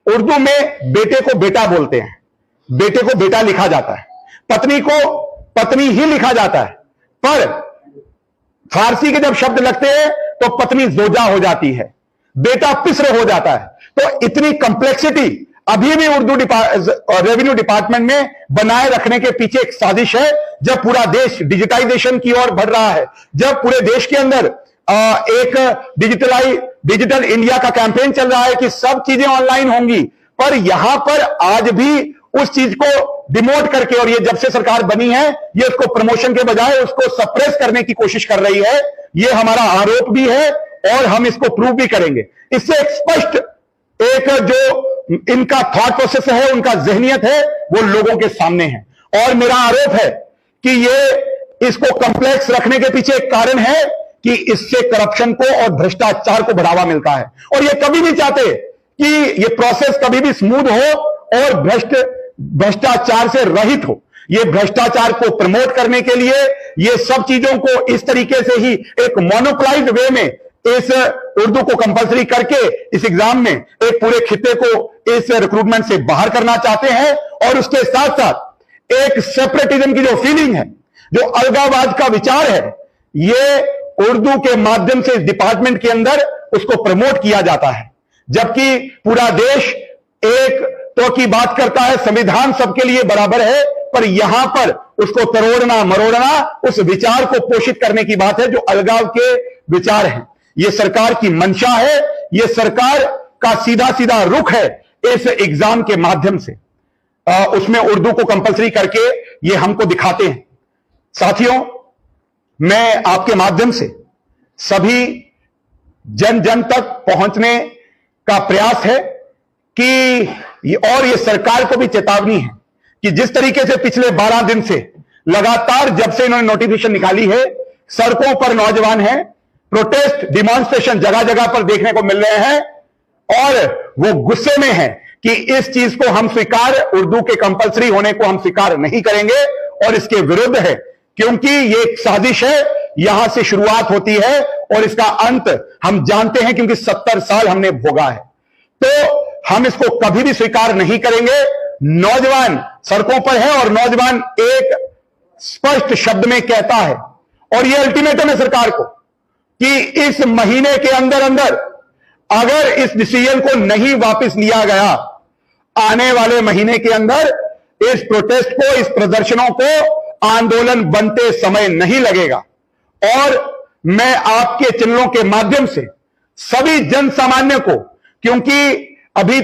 उर्दू में बेटे को बेटा बोलते हैं, बेटे को बेटा लिखा जाता है, पत्नी को पत्नी ही लिखा जाता है, पर फारसी के जब शब्द लगते हैं तो पत्नी जोजा हो जाती है, बेटा पिस्र हो जाता है। तो इतनी कंप्लेक्सिटी अभी भी उर्दू रेवेन्यू डिपार्टमेंट में बनाए रखने के पीछे एक साजिश है। जब पूरा देश डिजिटाइजेशन की ओर बढ़ रहा है, जब पूरे देश के अंदर एक डिजिटल इंडिया का कैंपेन चल रहा है कि सब चीजें ऑनलाइन होंगी, पर यहां पर आज भी उस चीज को डिमोट करके, और ये जब से सरकार बनी है ये उसको प्रमोशन के बजाय उसको सप्रेस करने की कोशिश कर रही है। ये हमारा आरोप भी है और हम इसको प्रूव भी करेंगे। इससे एक स्पष्ट एक जो इनका थॉट प्रोसेस है, उनका जहनियत है, वो लोगों के सामने है। और मेरा आरोप है कि ये इसको कॉम्प्लेक्स रखने के पीछे एक कारण है कि इससे करप्शन को और भ्रष्टाचार को बढ़ावा मिलता है। और ये कभी नहीं चाहते कि ये प्रोसेस कभी भी स्मूथ हो और भ्रष्टाचार से रहित हो। ये भ्रष्टाचार को प्रमोट करने के लिए ये सब चीजों को इस तरीके से ही एक मोनोपोलाइज्ड वे में इस उर्दू को कंपलसरी करके इस एग्जाम में एक पूरे खित्ते को इस रिक्रूटमेंट से बाहर करना चाहते हैं। और उसके साथ साथ एक सेपरेटिज्म की जो फीलिंग है, जो अलगाववाद का विचार है, ये उर्दू के माध्यम से इस डिपार्टमेंट के अंदर उसको प्रमोट किया जाता है। जबकि पूरा देश एक तो की बात करता है, संविधान सबके लिए बराबर है, पर यहां पर उसको तरोड़ना मरोड़ना उस विचार को पोषित करने की बात है जो अलगाव के विचार हैं। ये सरकार की मंशा है, ये सरकार का सीधा सीधा रुख है इस एग्जाम के माध्यम से। उसमें उर्दू को कंपलसरी करके ये हमको दिखाते हैं। साथियों, मैं आपके माध्यम से सभी जन जन तक पहुंचने का प्रयास है कि ये सरकार को भी चेतावनी है कि जिस तरीके से पिछले 12 दिन से लगातार जब से इन्होंने नोटिफिकेशन निकाली है, सड़कों पर नौजवान हैं, प्रोटेस्ट डिमॉन्स्ट्रेशन जगह जगह पर देखने को मिल रहे हैं और वो गुस्से में हैं कि इस चीज को हम स्वीकार, उर्दू के कंपलसरी होने को हम स्वीकार नहीं करेंगे और इसके विरुद्ध है, क्योंकि ये एक साजिश है। यहां से शुरुआत होती है और इसका अंत हम जानते हैं, क्योंकि 70 साल हमने भोगा है। तो हम इसको कभी भी स्वीकार नहीं करेंगे। नौजवान सड़कों पर है और नौजवान एक स्पष्ट शब्द में कहता है, और यह अल्टीमेटम है सरकार को, कि इस महीने के अंदर अंदर अगर इस डिसीजन को नहीं वापस लिया गया, आने वाले महीने के अंदर इस प्रोटेस्ट को, इस प्रदर्शनों को आंदोलन बनते समय नहीं लगेगा। और मैं आपके चैनलों के माध्यम से सभी जन सामान्य को, क्योंकि अभी